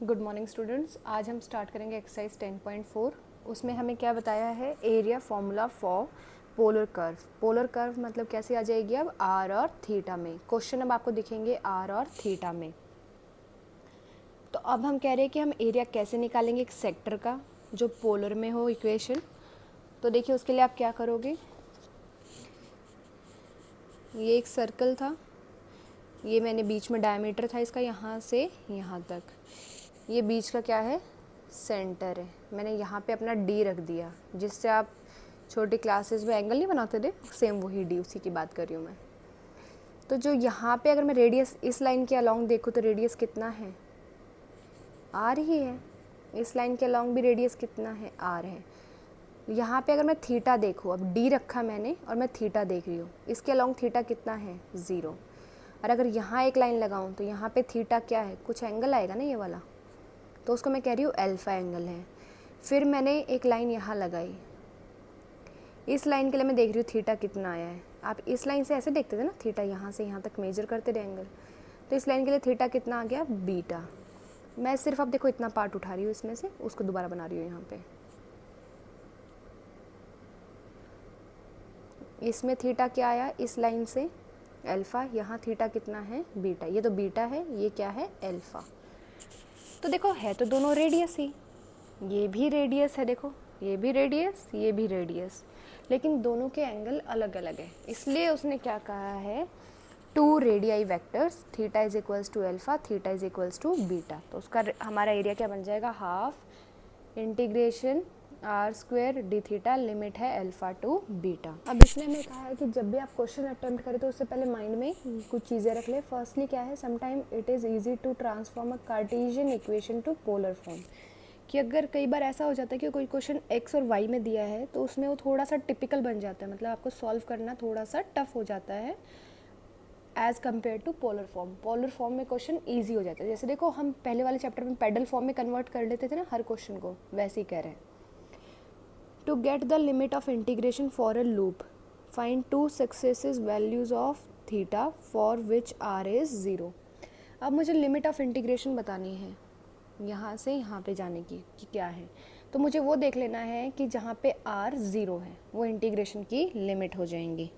Good morning students. आज हम start करेंगे एक्सरसाइज 10.4। उसमें हमें क्या बताया है, area formula for polar curve. Polar curve मतलब कैसे आ जाएगी अब आर और थीटा में। क्वेश्चन अब आपको दिखेंगे आर और थीटा में। तो अब हम कह रहे हैं कि हम एरिया कैसे निकालेंगे एक सेक्टर का जो पोलर में हो इक्वेशन। तो देखिए उसके लिए आप क्या करोगे, ये एक सर्कल था, ये मैंने बीच में डायमीटर था इसका यहाँ से यहाँ तक, ये बीच का क्या है, सेंटर है। मैंने यहाँ पे अपना डी रख दिया, जिससे आप छोटी क्लासेस में एंगल नहीं बनाते थे, सेम वही डी, उसी की बात कर रही हूँ मैं। तो जो यहाँ पे अगर मैं रेडियस इस लाइन के अलोंग देखूँ तो रेडियस कितना है, आर ही है। इस लाइन के अलोंग भी रेडियस कितना है, आर है। यहाँ पे अगर मैं थीटा देखूँ, अब डी रखा मैंने और मैं थीटा देख रही हूँ, इसके अलोंग थीटा कितना है, 0। और अगर यहाँ एक लाइन लगाऊँ तो यहाँ पे थीटा क्या है, कुछ एंगल आएगा ना ये वाला, तो उसको मैं कह रही हूँ अल्फ़ा एंगल है। फिर मैंने एक लाइन यहाँ लगाई, इस लाइन के लिए मैं देख रही हूँ थीटा कितना आया है। आप इस लाइन से ऐसे देखते थे ना, थीटा यहाँ से यहाँ तक मेजर करते थे एंगल, तो इस लाइन के लिए थीटा कितना आ गया, बीटा। मैं सिर्फ अब देखो इतना पार्ट उठा रही हूँ इसमें से, उसको दोबारा बना रही हूँ यहाँ पे। इसमें थीटा क्या आया इस लाइन से, अल्फ़ा। यहाँ थीटा कितना है, बीटा। ये तो बीटा है, ये क्या है, अल्फ़ा। तो देखो है तो दोनों रेडियस ही, ये भी रेडियस है, देखो ये भी रेडियस, ये भी रेडियस, लेकिन दोनों के एंगल अलग अलग है। इसलिए उसने क्या कहा है, 2 radii vectors, theta is equals to alpha, theta is equals to beta. तो उसका हमारा एरिया क्या बन जाएगा, half integration r square d theta, limit है अल्फ़ा टू बीटा। अब इसमें हमें कहा है कि जब भी आप क्वेश्चन अटेम्प्ट करें तो उससे पहले माइंड में कुछ चीज़ें रख ले। फर्स्टली क्या है, sometime it is easy to transform a cartesian equation to polar form. कि अगर कई बार ऐसा हो जाता है कि कोई क्वेश्चन एक्स और वाई में दिया है तो उसमें वो थोड़ा सा टिपिकल बन जाता है, मतलब आपको सॉल्व करना थोड़ा सा टफ हो जाता है as compare to polar form. Polar form में क्वेश्चन ईजी हो जाता है। जैसे देखो हम पहले वाले चैप्टर में पेडल फॉर्म में कन्वर्ट कर लेते थे ना हर क्वेश्चन को, वैसे ही कह रहे हैं। To get the limit of integration for a loop, find 2 successive values of theta for which r is 0। अब मुझे लिमिट ऑफ इंटीग्रेशन बतानी है यहाँ से यहाँ पे जाने की कि क्या है। तो मुझे वो देख लेना है कि जहाँ पे r 0 है वो इंटीग्रेशन की लिमिट हो जाएंगी।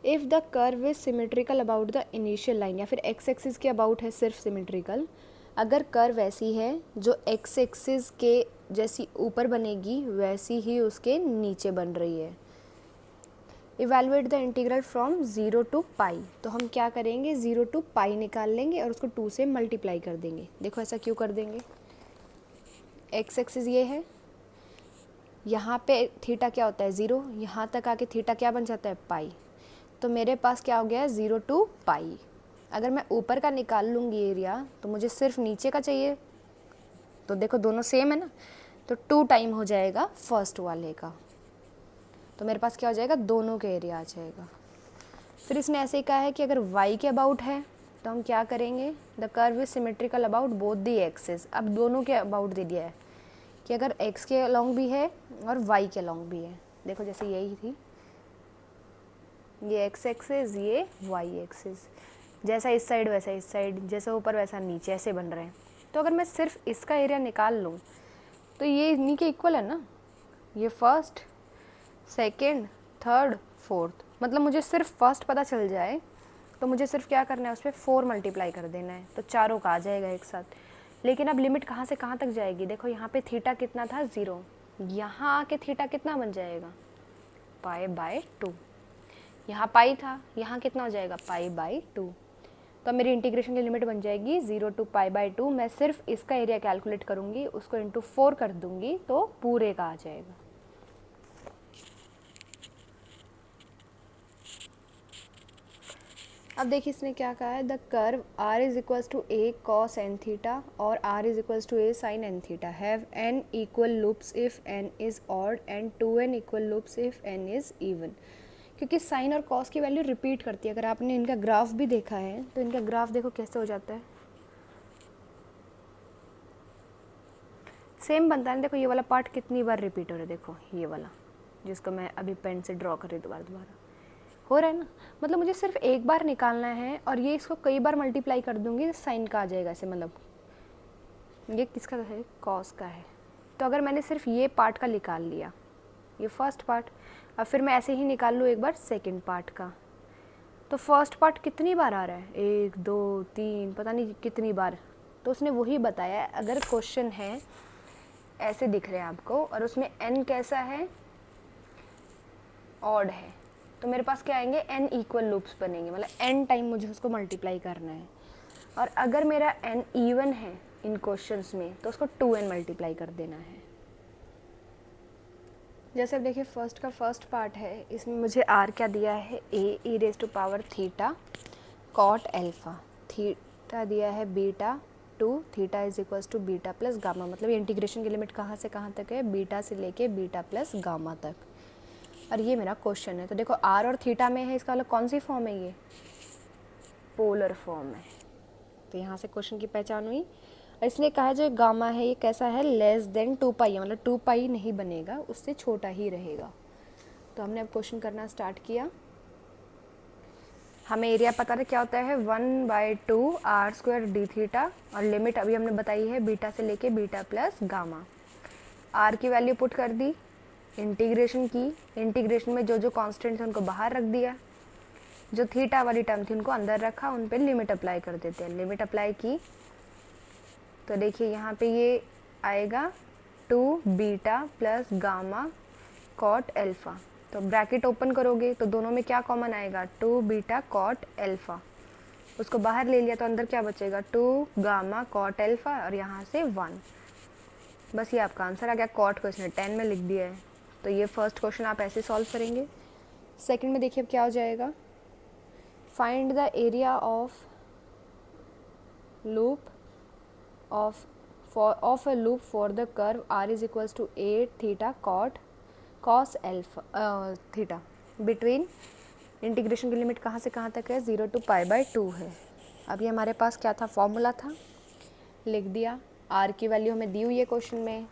If the curve is symmetrical about the initial line, या फिर एक्स एक्सिस के अबाउट है सिर्फ सिमेट्रिकल, अगर कर्व ऐसी है जो एक्स एक्सिस के जैसी ऊपर बनेगी वैसी ही उसके नीचे बन रही है। Evaluate the integral from 0 to pi. तो हम क्या करेंगे, 0 टू पाई निकाल लेंगे और उसको 2 से मल्टीप्लाई कर देंगे। देखो ऐसा क्यों कर देंगे, एक्स एक्सिस ये है, यहाँ पे थीटा क्या होता है 0, यहाँ तक आके थीटा क्या बन जाता है, पाई। तो मेरे पास क्या हो गया है, 0 टू पाई। अगर मैं ऊपर का निकाल लूँगी एरिया तो मुझे सिर्फ नीचे का चाहिए, तो देखो दोनों सेम है ना, तो 2 टाइम हो जाएगा फर्स्ट वाले का, तो मेरे पास क्या हो जाएगा, दोनों के एरिया आ जाएगा। फिर इसने ऐसे ही कहा है कि अगर y के अबाउट है तो हम क्या करेंगे, the curve is symmetrical about both the axes. अब दोनों के अबाउट दे दिया है कि अगर x के अलोंग भी है और y के अलोंग भी है। देखो जैसे यही थी, ये x एक्सिस, ये y एक्सिस, जैसा इस साइड वैसा इस साइड, जैसा ऊपर वैसा नीचे, ऐसे बन रहे हैं। तो अगर मैं सिर्फ इसका एरिया निकाल लूँ तो ये इन्हीं के इक्वल है ना, ये फर्स्ट सेकंड थर्ड फोर्थ, मतलब मुझे सिर्फ फर्स्ट पता चल जाए तो मुझे सिर्फ क्या करना है, उस पर 4 मल्टीप्लाई कर देना है, तो चारों का आ जाएगा एक साथ। लेकिन अब लिमिट कहाँ से कहाँ तक जाएगी, देखो यहाँ पे थीटा कितना था, 0, यहाँ आके थीटा कितना बन जाएगा, पाई बाय 2। यहाँ पाई था, यहाँ कितना हो जाएगा, पाई बाय 2। तो मेरी इंटीग्रेशन की लिमिट बन जाएगी 0 टू पाई बाय 2। मैं सिर्फ इसका एरिया कैलकुलेट करूँगी, उसको इंटू 4 कर दूँगी तो पूरे का आ जाएगा। अब देखिए इसने क्या कहा है, the curve r is equals to a cos n theta और r is equals to a sin n theta have n equal loops if n is odd and 2n equal loops if n is even. क्योंकि sine और cos की value repeat करती है। अगर आपने इनका graph भी देखा है तो इनका ग्राफ देखो कैसे हो जाता है, सेम बनता है। देखो ये वाला पार्ट कितनी बार रिपीट हो रहा है, देखो ये वाला जिसको मैं अभी पेन से ड्रॉ कर रही हूँ, दोबारा हो रहा है ना। मतलब मुझे सिर्फ एक बार निकालना है और ये इसको कई बार मल्टीप्लाई कर दूंगी, साइन का आ जाएगा ऐसे, मतलब ये किसका है, कॉस का है। तो अगर मैंने सिर्फ ये पार्ट का निकाल लिया, ये फर्स्ट पार्ट, अब फिर मैं ऐसे ही निकाल लूँ एक बार सेकंड पार्ट का, तो फर्स्ट पार्ट कितनी बार आ रहा है, 1 2 3 पता नहीं कितनी बार। तो उसने वही बताया है, अगर क्वेश्चन है ऐसे दिख रहे हैं आपको और उसमें n कैसा है, ऑड है, तो मेरे पास क्या आएंगे, n इक्वल लूप्स बनेंगे, मतलब n टाइम मुझे उसको मल्टीप्लाई करना है। और अगर मेरा n इवन है इन क्वेश्चंस में तो उसको 2n मल्टीप्लाई कर देना है। जैसे अब देखिए फर्स्ट का फर्स्ट पार्ट है, इसमें मुझे r क्या दिया है, a e raise to power theta cot alpha, theta दिया है beta 2, theta is equals to beta plus gamma, मतलब ये इंटीग्रेशन की लिमिट कहाँ से कहाँ तक है, बीटा से लेके बीटा प्लस गामा तक। और ये मेरा क्वेश्चन है, तो देखो r और थीटा में है, इसका मतलब कौन सी फॉर्म है, ये पोलर फॉर्म है। तो यहाँ से क्वेश्चन की पहचान हुई। और इसने कहा जो गामा है ये कैसा है, लेस देन 2 पाई है, मतलब 2 पाई नहीं बनेगा, उससे छोटा ही रहेगा। तो हमने अब क्वेश्चन करना स्टार्ट किया। हमें एरिया पता था क्या होता है, 1/2 आर स्क्वायर डी थीटा, और लिमिट अभी हमने बताई है बीटा से लेके बीटा प्लस गामा। आर की वैल्यू पुट कर दी, इंटीग्रेशन की, इंटीग्रेशन में जो जो कांस्टेंट थे उनको बाहर रख दिया, जो थीटा वाली टर्म थी उनको अंदर रखा, उन पे लिमिट अप्लाई कर देते हैं। लिमिट अप्लाई की तो देखिए यहाँ पे ये आएगा 2 beta plus gamma cot alpha, तो ब्रैकेट ओपन करोगे तो दोनों में क्या कॉमन आएगा, 2 बीटा कॉट एल्फ़ा, उसको बाहर ले लिया तो अंदर क्या बचेगा, 2 गामा कॉट एल्फ़ा, और यहाँ से 1। बस ये आपका आंसर आ गया। कॉट को इसने 10 में लिख दिया है। तो ये फर्स्ट क्वेश्चन आप ऐसे सॉल्व करेंगे। सेकंड में देखिए अब क्या हो जाएगा, find the area of loop of a loop for the curve r is equals to 8 theta cos alpha theta between integration की लिमिट कहाँ से कहाँ तक है, 0 to π/2 है। अब ये हमारे पास क्या था, फॉर्मूला था, लिख दिया। r की वैल्यू हमें दी हुई है क्वेश्चन में,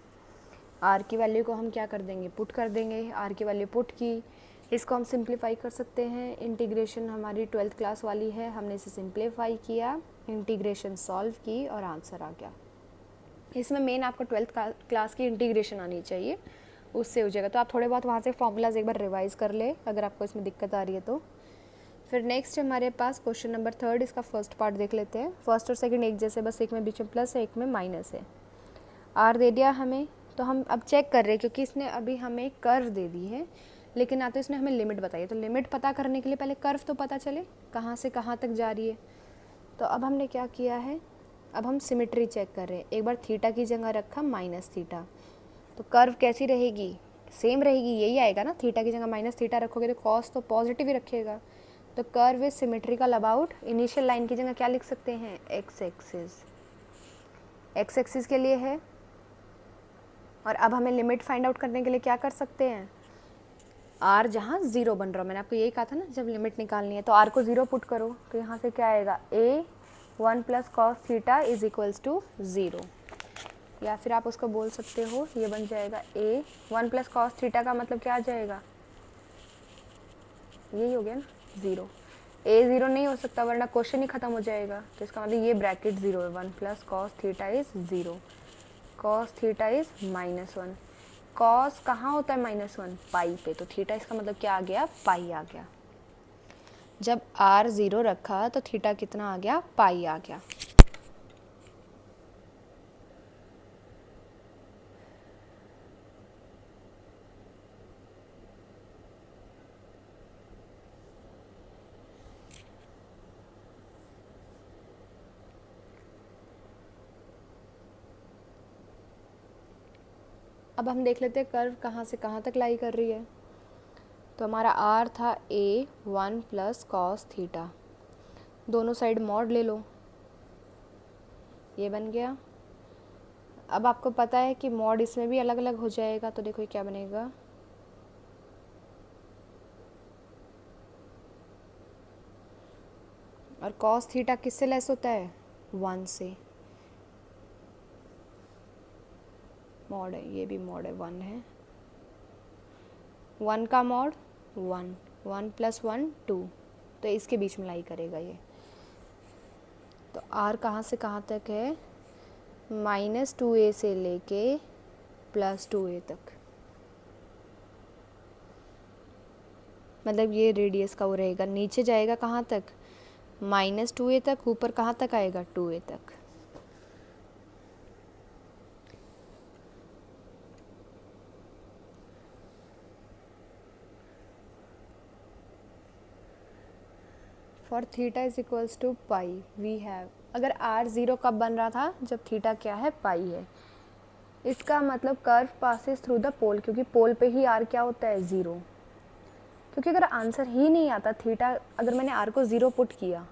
r की वैल्यू को हम क्या कर देंगे, पुट कर देंगे। r की वैल्यू पुट की, इसको हम सिंप्लीफाई कर सकते हैं। इंटीग्रेशन हमारी 12th क्लास वाली है, हमने इसे सिंप्लीफाई किया, इंटीग्रेशन सॉल्व की और आंसर आ गया। इसमें मेन आपको 12th क्लास की इंटीग्रेशन आनी चाहिए, उससे हो जाएगा। तो आप थोड़े बहुत वहाँ से फॉर्मूलाज एक बार रिवाइज़ कर ले अगर आपको इसमें दिक्कत आ रही है तो। फिर नेक्स्ट हमारे पास क्वेश्चन नंबर 3, इसका फर्स्ट पार्ट देख लेते हैं। फर्स्ट और सेकंड एक जैसे, बस एक में बीच में प्लस है, एक में माइनस है। आर दे दिया हमें, तो हम अब चेक कर रहे हैं क्योंकि इसने अभी हमें कर्व दे दी है, लेकिन ना तो इसने हमें लिमिट बताई है। तो लिमिट पता करने के लिए पहले कर्व तो पता चले कहाँ से कहाँ तक जा रही है। तो अब हमने क्या किया है, अब हम सिमेट्री चेक कर रहे हैं। एक बार थीटा की जगह रखा माइनस थीटा, तो कर्व कैसी रहेगी, सेम रहेगी, यही आएगा ना। थीटा की जगह माइनस थीटा रखोगे तो कॉस तो पॉजिटिव ही रखेगा। तो curve is symmetrical about, initial line की जगह क्या लिख सकते हैं, एक्स एक्सिस, एक्स एक्सिस के लिए है। और अब हमें लिमिट फाइंड आउट करने के लिए क्या कर सकते हैं, आर जहाँ 0 बन रहा हो, मैंने आपको यही कहा था ना जब लिमिट निकालनी है तो आर को 0 पुट करो, तो यहाँ से क्या आएगा, a 1 plus cos theta is equals to 0। या फिर आप उसको बोल सकते हो, ये बन जाएगा ए 1 प्लस कॉस थीटा का मतलब क्या आ जाएगा, यही हो गया ना 0। ए 0 नहीं हो सकता वरना क्वेश्चन ही खत्म हो जाएगा। तो इसका मतलब ये ब्रैकेट 0 है, 1 plus cos theta is 0, cos theta is -1। Cos कहाँ होता है -1, पाई पे, तो थीटा इसका मतलब क्या आ गया, पाई आ गया। जब r 0 रखा तो थीटा कितना आ गया, पाई आ गया। अब हम देख लेते हैं कर्व कहाँ से कहाँ तक लाई कर रही है। तो हमारा r था a 1 प्लस कॉस थीटा, दोनों साइड मॉड ले लो, ये बन गया। अब आपको पता है कि मॉड इसमें भी अलग अलग हो जाएगा, तो देखो ये क्या बनेगा, और कॉस थीटा किससे लेस होता है, 1 से। मॉड है, ये भी मॉड है, 1 है, 1 का मॉड 1, 1 प्लस 1 2, तो इसके बीच में लाई करेगा ये। तो r कहाँ से कहाँ तक है, -2a से लेके +2a तक, मतलब ये रेडियस का वो रहेगा। नीचे जाएगा कहाँ तक? -2a तक। ऊपर कहाँ तक आएगा? 2a तक। For theta is equals to pi we have, अगर r 0 कब बन रहा था? जब थीटा क्या है? पाई है। इसका मतलब कर्व पासेस थ्रू द पोल, क्योंकि पोल पे ही r क्या होता है? 0। क्योंकि अगर आंसर ही नहीं आता थीटा, अगर मैंने r को 0 पुट किया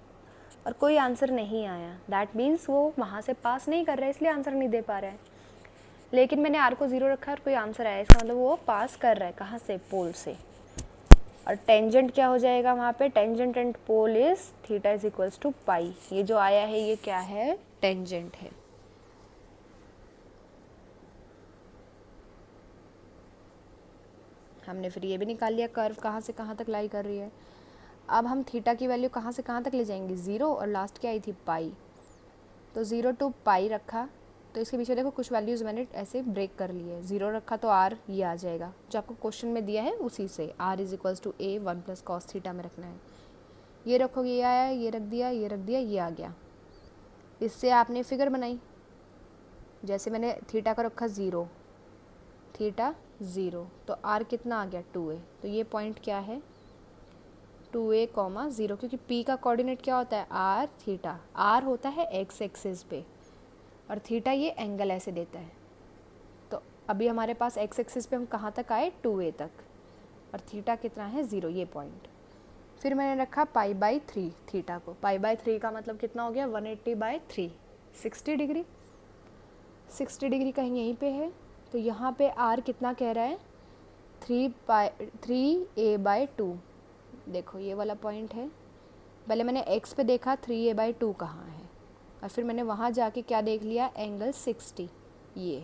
और कोई आंसर नहीं आया, दैट मीन्स वो वहाँ से पास नहीं कर रहा है, इसलिए आंसर नहीं दे पा रहा है। लेकिन मैंने r को 0 रखा और कोई आंसर आया, इसका मतलब वो पास कर रहा है। कहाँ से? पोल से। और टेंजेंट क्या हो जाएगा वहाँ पे? Tangent and pole is theta is equals to pi. ये जो आया है ये क्या है? टेंजेंट है। हमने फिर ये भी निकाल लिया कर्व कहाँ से कहाँ तक लाई कर रही है। अब हम थीटा की वैल्यू कहाँ से कहाँ तक ले जाएंगे? 0, और लास्ट क्या आई थी? पाई। तो 0 टू पाई रखा, तो इसके पीछे देखो कुछ वैल्यूज़ मैंने ऐसे ब्रेक कर ली है। 0 रखा तो r ये आ जाएगा जो आपको क्वेश्चन में दिया है, उसी से r is equals to a 1 + cos theta में रखना है। ये रखोगे, ये आया, ये रख दिया, ये रख दिया, ये आ गया। इससे आपने फिगर बनाई, जैसे मैंने थीटा का रखा 0, थीटा 0, तो r कितना आ गया? 2a। तो ये पॉइंट क्या है? 2a, 0, क्योंकि p का कोऑर्डिनेट क्या होता है? r theta. r होता है x एक्सिस पे और थीटा ये एंगल ऐसे देता है। तो अभी हमारे पास x एक्सिस पे हम कहाँ तक आए? 2a तक, और थीटा कितना है? 0, ये पॉइंट। फिर मैंने रखा π/3 थीटा को। π/3 का मतलब कितना हो गया? 180/3, 60 डिग्री। 60 डिग्री कहीं यहीं पे है, तो यहाँ पे r कितना कह रहा है? 3a/2। देखो ये वाला पॉइंट है। पहले मैंने x पे देखा 3a/2 कहाँ है, और फिर मैंने वहाँ जाके क्या देख लिया? एंगल 60, ये।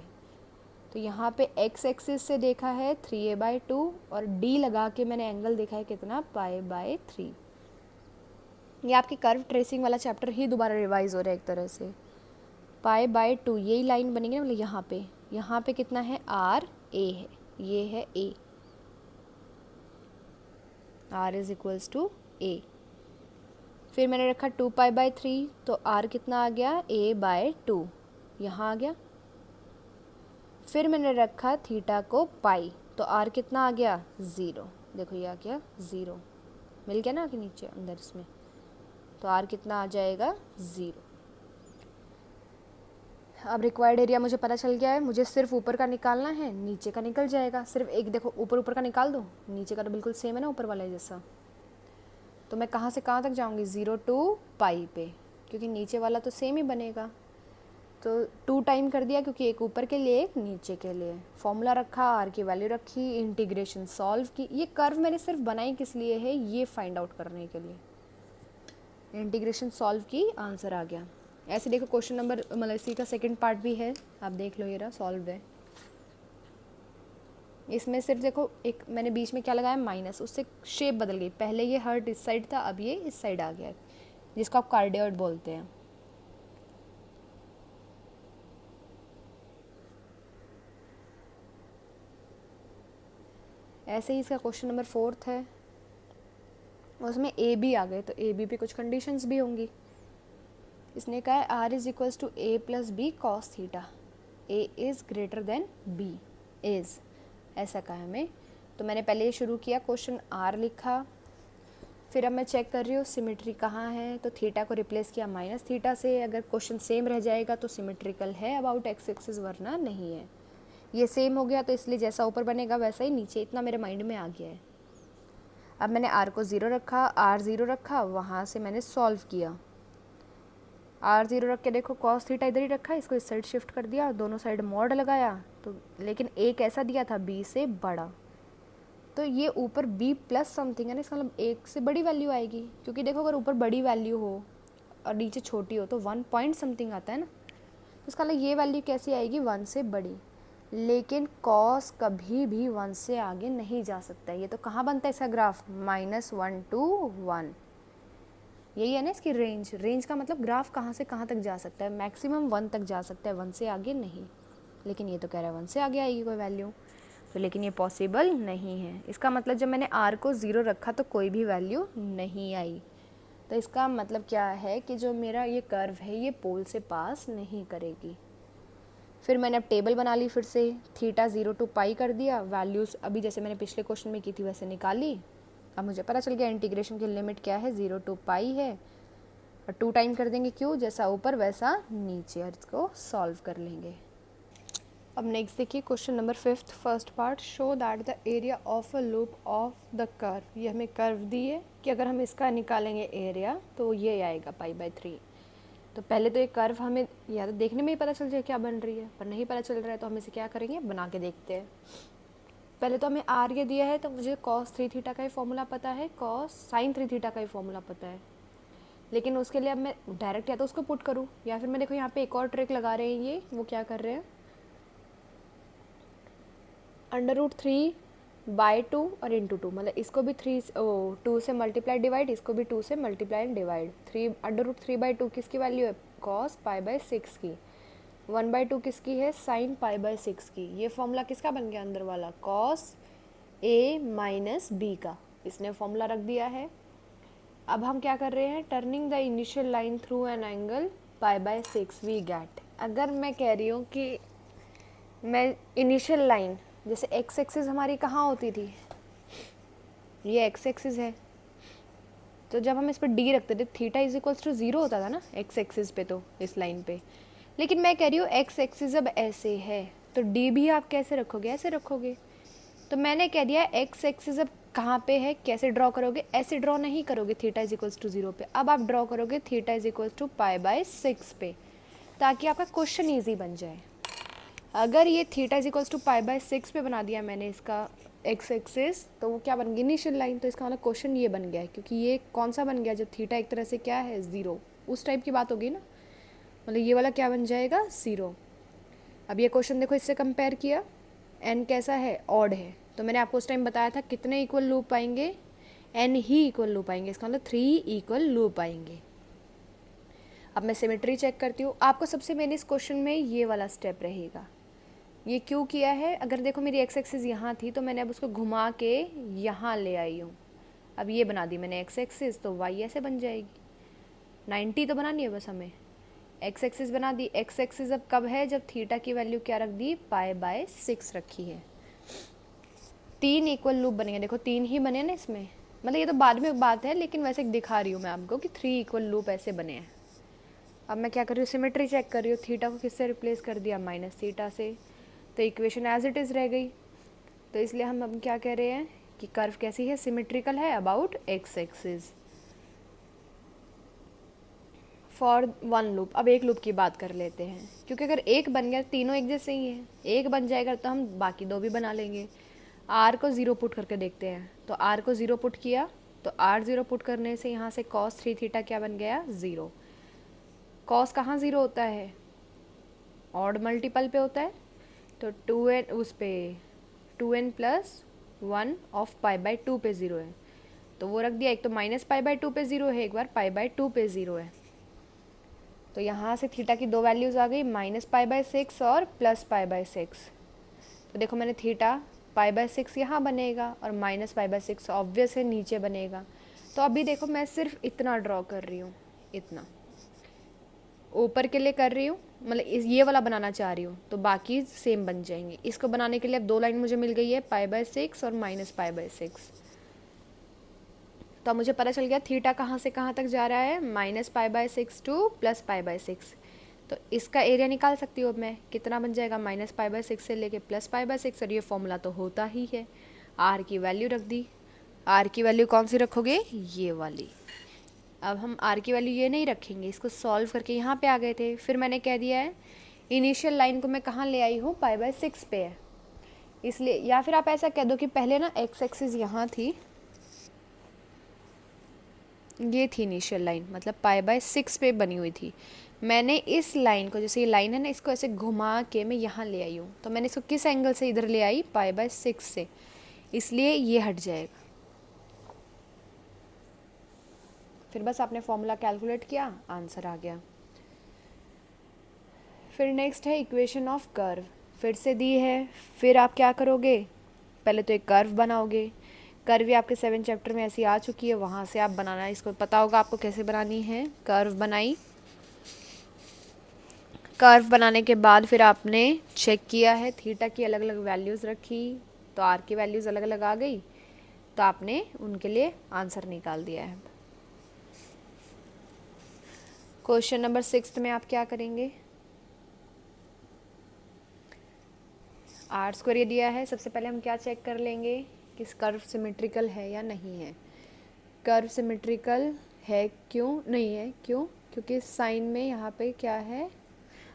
तो यहाँ पे x एक्सिस से देखा है 3a/2, और d लगा के मैंने एंगल देखा है कितना? π/3। ये आपकी कर्व ट्रेसिंग वाला चैप्टर ही दोबारा रिवाइज हो रहा है एक तरह से। π/2 यही लाइन बनेगी ना, मतलब यहाँ पे कितना है? r a है, ये है a, r is equals to a। फिर मैंने रखा 2π/3, तो r कितना आ गया? a/2, यहाँ आ गया। फिर मैंने रखा थीटा को पाई, तो r कितना आ गया? 0। देखो ये आ गया 0, मिल गया ना कि नीचे अंदर इसमें, तो r कितना आ जाएगा? 0। अब रिक्वायर्ड एरिया मुझे पता चल गया है, मुझे सिर्फ ऊपर का निकालना है, नीचे का निकल जाएगा। सिर्फ एक देखो, ऊपर का निकाल दो, नीचे का तो बिल्कुल सेम है ना ऊपर वाला जैसा। तो मैं कहाँ से कहाँ तक जाऊँगी? 0 टू पाई पे, क्योंकि नीचे वाला तो सेम ही बनेगा। तो 2 टाइम कर दिया, क्योंकि एक ऊपर के लिए एक नीचे के लिए। फॉर्मूला रखा, r की वैल्यू रखी, इंटीग्रेशन सॉल्व की। ये कर्व मैंने सिर्फ बनाई किस लिए है? ये फाइंड आउट करने के लिए। इंटीग्रेशन सॉल्व की, आंसर आ गया। ऐसे देखो क्वेश्चन नंबर, मतलब इसी का सेकंड पार्ट भी है, आप देख लो, ये रहा सॉल्व है। इसमें सिर्फ देखो एक मैंने बीच में क्या लगाया? माइनस, उससे शेप बदल गई। पहले ये हर्ट इस साइड था, अब ये इस साइड आ गया, जिसको आप कार्डियोइड बोलते हैं। ऐसे ही इसका क्वेश्चन नंबर 4 है, उसमें ए बी आ गए, तो ए बी पे कुछ कंडीशंस भी होंगी। इसने कहा है r is equals to a plus b cos theta, a is greater than b is, ऐसा कहा हमें। तो मैंने पहले ये शुरू किया, क्वेश्चन r लिखा, फिर अब मैं चेक कर रही हूँ सिमेट्री कहाँ है, तो थीटा को रिप्लेस किया माइनस थीटा से। अगर क्वेश्चन सेम रह जाएगा तो सिमेट्रिकल है अबाउट एक्स एक्सिस, वरना नहीं है। ये सेम हो गया, तो इसलिए जैसा ऊपर बनेगा वैसा ही नीचे, इतना मेरे माइंड में आ गया है। अब मैंने r को 0 रखा, r 0 रखा, वहाँ से मैंने सॉल्व किया। r 0 रख के देखो cos थीटा इधर ही रखा, इसको इस साइड शिफ्ट कर दिया, दोनों साइड मॉड लगाया, तो लेकिन a कैसा दिया था? b से बड़ा, तो ये ऊपर b प्लस समथिंग है ना, इसका मतलब 1 से बड़ी वैल्यू आएगी। क्योंकि देखो अगर ऊपर बड़ी वैल्यू हो और नीचे छोटी हो तो 1 पॉइंट समथिंग आता है ना, तो इसका मतलब ये वैल्यू कैसी आएगी? 1 से बड़ी। लेकिन cos कभी भी 1 से आगे नहीं जा सकता है। ये तो कहाँ बनता है इसका ग्राफ? -1 to 1, यही है ना इसकी रेंज। रेंज का मतलब ग्राफ कहाँ से कहाँ तक जा सकता है, मैक्सिमम 1 तक जा सकता है, 1 से आगे नहीं। लेकिन ये तो कह रहा है 1 से आगे आएगी कोई वैल्यू, तो लेकिन ये पॉसिबल नहीं है। इसका मतलब जब मैंने r को 0 रखा तो कोई भी वैल्यू नहीं आई। तो इसका मतलब क्या है कि जो मेरा ये कर्व है ये पोल से पास नहीं करेगी। फिर मैंने अब टेबल बना ली, फिर से थीटा 0 to पाई कर दिया, वैल्यूज़ अभी जैसे मैंने पिछले क्वेश्चन में की थी वैसे निकाली। अब मुझे पता चल गया इंटीग्रेशन की लिमिट क्या है, 0 to पाई है, और 2 टाइम कर देंगे क्यों, जैसा ऊपर वैसा नीचे, और इसको सॉल्व कर लेंगे। अब नेक्स्ट देखिए question number 5 first part, show that the area of a loop of the curve. ये हमें कर्व दी है कि अगर हम इसका निकालेंगे एरिया तो ये आएगा π/3। तो पहले तो ये कर्व हमें या तो देखने में ही पता चल जाए क्या बन रही है, पर नहीं पता चल रहा है तो हम इसे क्या करेंगे, बना के देखते हैं। पहले तो हमें आर ये दिया है तो मुझे cos 3 थीटा का ही फॉर्मूला पता है, cos sin 3 थीटा का ही फॉर्मूला पता है। लेकिन उसके लिए अब मैं डायरेक्ट या तो उसको पुट करूँ, या फिर मैं देखो यहाँ पे एक और ट्रिक लगा रहे हैं, ये वो क्या कर रहे हैं, √3/2 और इंटू 2, मतलब इसको भी 2 से मल्टीप्लाई डिवाइड, इसको भी 2 से मल्टीप्लाई एंड डिवाइड। √3/2 किसकी वैल्यू है, cos π/6 की, 1/2 किसकी है, sin π/6 की। ये फॉर्मूला किसका बन गया अंदर वाला, cos a माइनस बी का, इसने फॉर्मूला रख दिया है। अब हम क्या कर रहे हैं, turning the initial line through an angle π/6 we get. अगर मैं कह रही हूँ कि मैं इनिशियल लाइन, जैसे एक्स एक्सिस हमारी कहाँ होती थी, ये एक्स एक्सिस है, तो जब हम इस पर डी रखते थे थीटा = 0 होता था ना एक्स एक्सिस पे, तो इस लाइन पे। लेकिन मैं कह रही हूँ एक्स एक्सिस अब ऐसे है तो डी भी आप कैसे रखोगे, ऐसे रखोगे। तो मैंने कह दिया एक्स एक्सिस अब कहाँ पे है, कैसे ड्रॉ करोगे, ऐसे ड्रॉ नहीं करोगे थीटा = 0 पे, अब आप ड्रॉ करोगे थीटा = π/6 पे, ताकि आपका क्वेश्चन ईजी बन जाए। अगर ये थीटा = π/6 पे बना दिया मैंने इसका एक्स एक्सिस, तो वो क्या बन गई, इनिशियल लाइन। तो इसका मतलब क्वेश्चन ये बन गया है, क्योंकि ये कौन सा बन गया, जब थीटा एक तरह से क्या है 0, उस टाइप की बात होगी ना, मतलब ये वाला क्या बन जाएगा 0। अब ये क्वेश्चन देखो इससे कंपेयर किया, n कैसा है, ऑड है, तो मैंने आपको उस टाइम बताया था कितने इक्वल लूप आएंगे, n ही इक्वल लूप आएंगे, इसका मतलब 3 इक्वल लूप आएंगे। अब मैं सिमेट्री चेक करती हूँ, आपको सबसे मेन इस क्वेश्चन में ये वाला स्टेप रहेगा। ये क्यों किया है, अगर देखो मेरी एक्स एक्सिस यहाँ थी तो मैंने अब उसको घुमा के यहाँ ले आई हूँ। अब ये बना दी मैंने एक्स एक्सिस, तो वाई ऐसे बन जाएगी, 90 तो बनानी है बस हमें। एक्स एक्सिस बना दी, एक्स एक्सिस अब कब है, जब थीटा की वैल्यू क्या रख दी, π/6 रखी है। 3 इक्वल लूप बनेंगे, देखो 3 ही बने ना इसमें, मतलब ये तो बाद में बात है, लेकिन वैसे दिखा रही हूँ मैं आपको कि 3 इक्वल लूप ऐसे बने हैं। अब मैं क्या कर रही हूँ, सिमेट्री चेक कर रही हूँ, थीटा को किससे रिप्लेस कर दिया, -θ से, तो इक्वेशन एज इट इज़ रह गई। तो इसलिए हम अब क्या कह रहे हैं कि कर्व कैसी है, सिमेट्रिकल है about x axis for 1 loop. अब एक लूप की बात कर लेते हैं, क्योंकि अगर एक बन गया, तीनों एक जैसे ही हैं, एक बन जाएगा तो हम बाकी 2 भी बना लेंगे। r को 0 पुट करके देखते हैं, तो r को 0 पुट किया, तो r 0 पुट करने से यहाँ से cos 3 थीटा क्या बन गया, 0। cos कहाँ 0 होता है, ऑड मल्टीपल पे होता है, तो 2n उस पे 2n + 1 ऑफ π/2 पे 0 है, तो वो रख दिया। एक तो -π/2 पे 0 है, एक बार π/2 पे 0 है, तो यहाँ से थीटा की 2 वैल्यूज़ आ गई, -π/6 और +π/6। तो देखो मैंने थीटा π/6 यहाँ बनेगा और -π/6 ऑब्वियस है नीचे बनेगा। तो अभी देखो मैं सिर्फ इतना ड्रॉ कर रही हूँ, इतना ऊपर के लिए कर रही हूँ, मतलब ये वाला बनाना चाह रही हूँ, तो बाकी सेम बन जाएंगे। इसको बनाने के लिए अब 2 लाइन मुझे मिल गई है, π/6 और -π/6। तो अब मुझे पता चल गया थीटा कहाँ से कहाँ तक जा रहा है, -π/6 टू +π/6। तो इसका एरिया निकाल सकती हूँ अब मैं, कितना बन जाएगा, -π/6 से लेके +π/6, और ये फॉर्मूला तो होता ही है। r की वैल्यू रख दी, r की वैल्यू कौन सी रखोगे, ये वाली। अब हम r की वैल्यू ये नहीं रखेंगे, इसको सॉल्व करके यहाँ पे आ गए थे। फिर मैंने कह दिया है इनिशियल लाइन को मैं कहाँ ले आई हूँ, π/6 पे है, इसलिए, या फिर आप ऐसा कह दो कि पहले ना एक्स एक्सिस यहाँ थी, ये थी इनिशियल लाइन, मतलब π/6 पे बनी हुई थी। मैंने इस लाइन को, जैसे ये लाइन है ना, इसको ऐसे घुमा के मैं यहाँ ले आई हूँ, तो मैंने इसको किस एंगल से इधर ले आई, π/6 से, इसलिए ये हट जाएगा। फिर बस आपने फॉर्मूला कैलकुलेट किया, आंसर आ गया। फिर नेक्स्ट है इक्वेशन ऑफ कर्व, फिर से दी है। फिर आप क्या करोगे, पहले तो एक कर्व बनाओगे। कर्व भी आपके 7 चैप्टर में ऐसी आ चुकी है, वहाँ से आप बनाना, इसको पता होगा आपको कैसे बनानी है। कर्व बनाई, कर्व बनाने के बाद फिर आपने चेक किया है, थीटा की अलग अलग वैल्यूज़ रखी तो आर की वैल्यूज़ अलग अलग आ गई, तो आपने उनके लिए आंसर निकाल दिया है। क्वेश्चन नंबर 6 में आप क्या करेंगे, आर स्क्वायर ये दिया है। सबसे पहले हम क्या चेक कर लेंगे कि कर्व सिमेट्रिकल है या नहीं है। कर्व सिमेट्रिकल है, क्यों नहीं है, क्यों, क्योंकि साइन में यहाँ पे क्या है,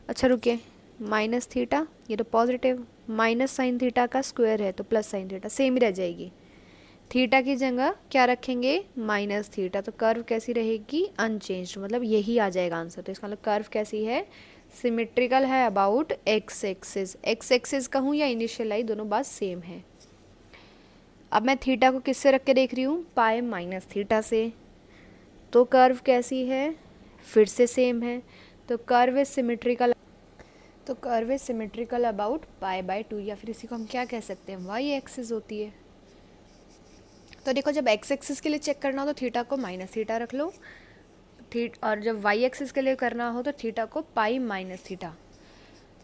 अच्छा रुकिए, माइनस थीटा, ये तो पॉजिटिव, माइनस साइन थीटा का स्क्वायर है तो प्लस साइन थीटा, सेम ही रह जाएगी। थीटा की जगह क्या रखेंगे, माइनस थीटा, तो कर्व कैसी रहेगी, अनचेंज्ड, मतलब यही आ जाएगा आंसर। तो इसका मतलब कर्व कैसी है, सिमेट्रिकल है about x axis. X axis कहूँ या इनिशियल लाइन, दोनों बात सेम है। अब मैं थीटा को किससे रख के देख रही हूँ, पाई माइनस थीटा से, तो कर्व कैसी है, फिर से सेम है। तो कर्व इज सिमेट्रिकल, तो curve is symmetrical about pi by 2, या फिर इसी को हम क्या कह सकते हैं, वाई एक्सिस होती है। तो देखो जब एक्स एक्सिस के लिए चेक करना हो तो थीटा को माइनस थीटा रख लो, और जब वाई एक्सिस के लिए करना हो तो थीटा को पाई माइनस थीटा।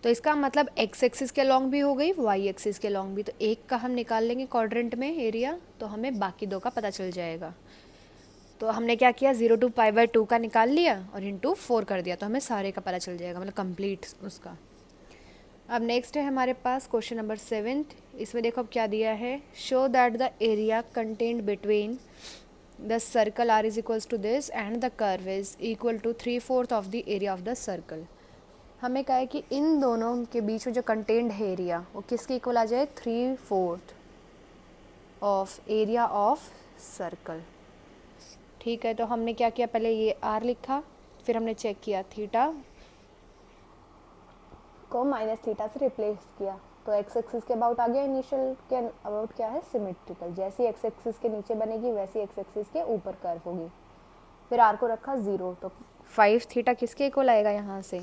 तो इसका मतलब एक्स एक्सिस के लॉन्ग भी हो गई, वाई एक्सिस के लॉन्ग भी। तो एक का हम निकाल लेंगे क्वाड्रेंट में एरिया, तो हमें बाकी दो का पता चल जाएगा। तो हमने क्या किया, 0 to π/2 का निकाल लिया और इंटू 4 कर दिया, तो हमें सारे का पता चल जाएगा, मतलब कंप्लीट उसका। अब नेक्स्ट है हमारे पास क्वेश्चन नंबर 7। इसमें देखो अब क्या दिया है, show that the area content between the circle r is equals to this and the curve is equal to 3/4 of the area of the circle. हमें कहा है कि इन दोनों के बीच में जो कंटेंट है एरिया, वो किसके इक्वल आ जाए, 3/4 ऑफ एरिया ऑफ सर्कल। ठीक है, तो हमने क्या किया, पहले ये आर लिखा, फिर हमने चेक किया थीटा को माइनस थीटा से रिप्लेस किया, तो एक्स एक्सिस के अबाउट आ गया, इनिशियल के अबाउट क्या है, सिमेट्रिकल। जैसी एक्स एक्सिस के नीचे बनेगी वैसी एक्स एक्सिस के ऊपर कर्व होगी। फिर आर को रखा 0, तो 5 थीटा किसके इक्वल आएगा यहाँ से,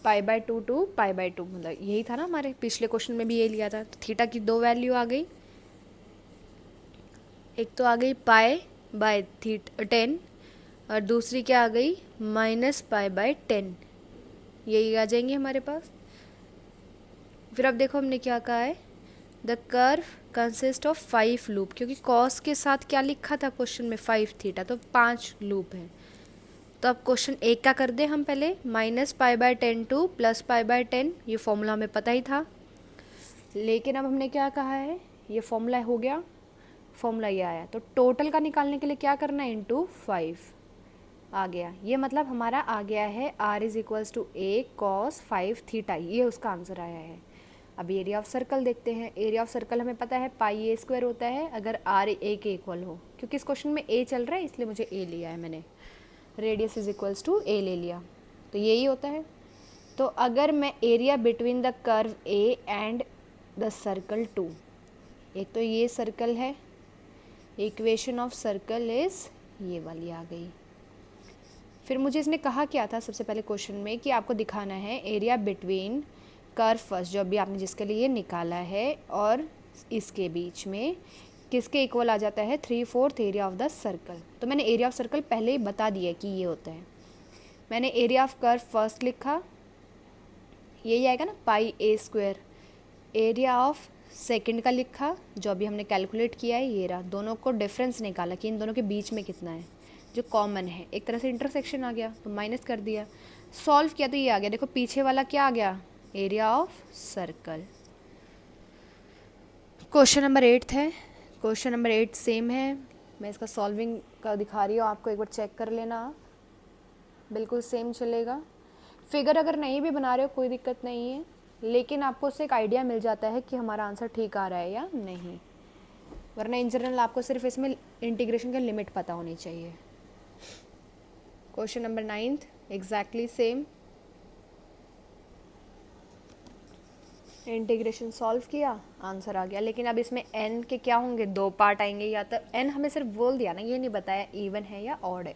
-π/2 to π/2, मतलब यही था ना, हमारे पिछले क्वेश्चन में भी ये लिया था। तो थीटा की दो वैल्यू आ गई, एक तो आ गई π/10 और दूसरी क्या आ गई, -π/10, यही आ जाएंगे हमारे पास। फिर अब देखो हमने क्या कहा है, the curve consist of 5 loop, क्योंकि कॉस के साथ क्या लिखा था क्वेश्चन में, 5 थीटा, तो 5 लूप है। तो अब क्वेश्चन एक का कर दे हम पहले, -π/10 टू +π/10, ये फॉर्मूला हमें पता ही था। लेकिन अब हमने क्या कहा है, ये फॉर्मूला हो गया, फॉर्मूला ये आया, तो टोटल का निकालने के लिए क्या करना है, इंटू 5 आ गया। ये मतलब हमारा आ गया है r is equals to a cos 5 theta, ये उसका आंसर आया है। अब एरिया ऑफ सर्कल देखते हैं। एरिया ऑफ सर्कल हमें पता है πa² होता है अगर r a के इक्वल हो, क्योंकि इस क्वेश्चन में a चल रहा है इसलिए मुझे a लिया है मैंने, radius is equals to a ले लिया, तो यही होता है। तो अगर मैं area between the curve a and the circle 2, एक तो ये सर्कल है, इक्वेशन ऑफ सर्कल इज ये वाली आ गई। फिर मुझे इसने कहा क्या था सबसे पहले क्वेश्चन में, कि आपको दिखाना है एरिया बिटवीन कर्व फर्स्ट, जो अभी आपने जिसके लिए निकाला है, और इसके बीच में किसके इक्वल आ जाता है, 3/4 एरिया ऑफ द सर्कल। तो मैंने एरिया ऑफ सर्कल पहले ही बता दिया कि ये होता है। मैंने एरिया ऑफ कर्व फर्स्ट लिखा, यही आएगा ना πa²। एरिया ऑफ सेकंड का लिखा, जो अभी हमने कैलकुलेट किया है, ये रहा। दोनों को डिफरेंस निकाला कि इन दोनों के बीच में कितना है, जो कॉमन है, एक तरह से इंटरसेक्शन आ गया तो माइनस कर दिया, सॉल्व किया तो ये आ गया। देखो पीछे वाला क्या आ गया, area of circle. Question number 8 है, क्वेश्चन नंबर 8 सेम है, मैं इसका सॉल्विंग का दिखा रही हूँ, आपको एक बार चेक कर लेना, बिल्कुल सेम चलेगा। फिगर अगर नहीं भी बना रहे हो कोई दिक्कत नहीं है, लेकिन आपको उससे एक आइडिया मिल जाता है कि हमारा आंसर ठीक आ रहा है या नहीं, वरना इन जनरल आपको सिर्फ इसमें इंटीग्रेशन का लिमिट पता होनी चाहिए। Question number 9 exactly same. Integration solve किया, आंसर आ गया। लेकिन अब इसमें n के क्या होंगे, 2 पार्ट आएंगे। या तो n हमें सिर्फ बोल दिया ना, ये नहीं बताया इवन है या ऑड है।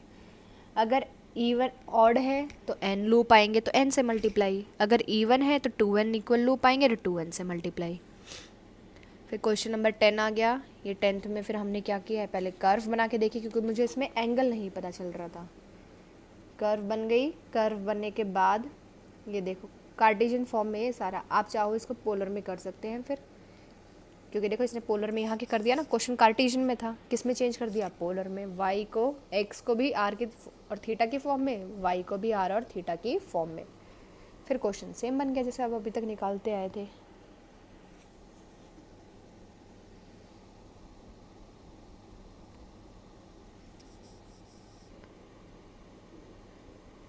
अगर इवन ऑड है तो n लूप आएंगे तो n से मल्टीप्लाई, अगर इवन है तो 2n इक्वल लूप आएंगे तो 2n से मल्टीप्लाई। फिर क्वेश्चन नंबर 10 आ गया। ये 10th में फिर हमने क्या किया है, पहले कर्व बना के देखी, क्योंकि मुझे इसमें एंगल नहीं पता चल रहा था। कर्व बन गई, कर्व बनने के बाद ये देखो कार्टेशियन फॉर्म में ये सारा, आप चाहो इसको पोलर में कर सकते हैं फिर, क्योंकि देखो इसने पोलर में यहाँ के कर दिया ना, क्वेश्चन कार्टेशियन में था, किस में चेंज कर दिया, पोलर में। वाई को, एक्स को भी आर की और थीटा की फॉर्म में, वाई को भी आर और थीटा की फॉर्म में। फिर क्वेश्चन सेम बन गया जैसे आप अभी तक निकालते आए थे।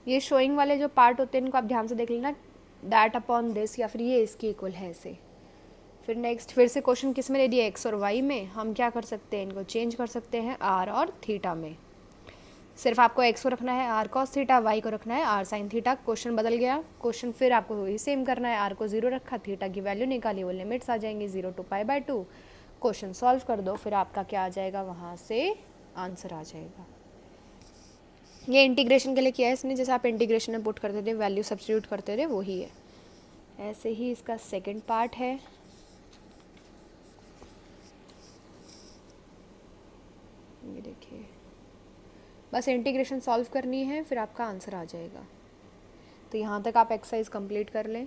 ये शोइंग वाले जो पार्ट होते हैं इनको आप ध्यान से देख लेना, दैट अपॉन दिस या फिर ये इसके इक्वल है ऐसे। फिर नेक्स्ट फिर से क्वेश्चन किस में दे दिया, एक्स और वाई में। हम क्या कर सकते हैं, इनको चेंज कर सकते हैं आर और थीटा में। सिर्फ आपको एक्स को रखना है आर कॉस थीटा, वाई को रखना है आर साइन थीटा। क्वेश्चन बदल गया, क्वेश्चन फिर आपको वही सेम करना है, आर को 0 रखा, थीटा की वैल्यू निकाली, वो लिमिट्स आ जाएंगी 0 to π/2। क्वेश्चन सॉल्व कर दो, फिर आपका क्या आ जाएगा, वहाँ से आंसर आ जाएगा। ये इंटीग्रेशन के लिए किया है इसने, जैसे आप इंटीग्रेशन में पुट करते थे, वैल्यू सब्स्टिट्यूट करते थे, वही है। ऐसे ही इसका सेकंड पार्ट है। ये देखिए, बस इंटीग्रेशन सॉल्व करनी है, फिर आपका आंसर आ जाएगा। तो यहाँ तक आप एक्सरसाइज कंप्लीट कर लें।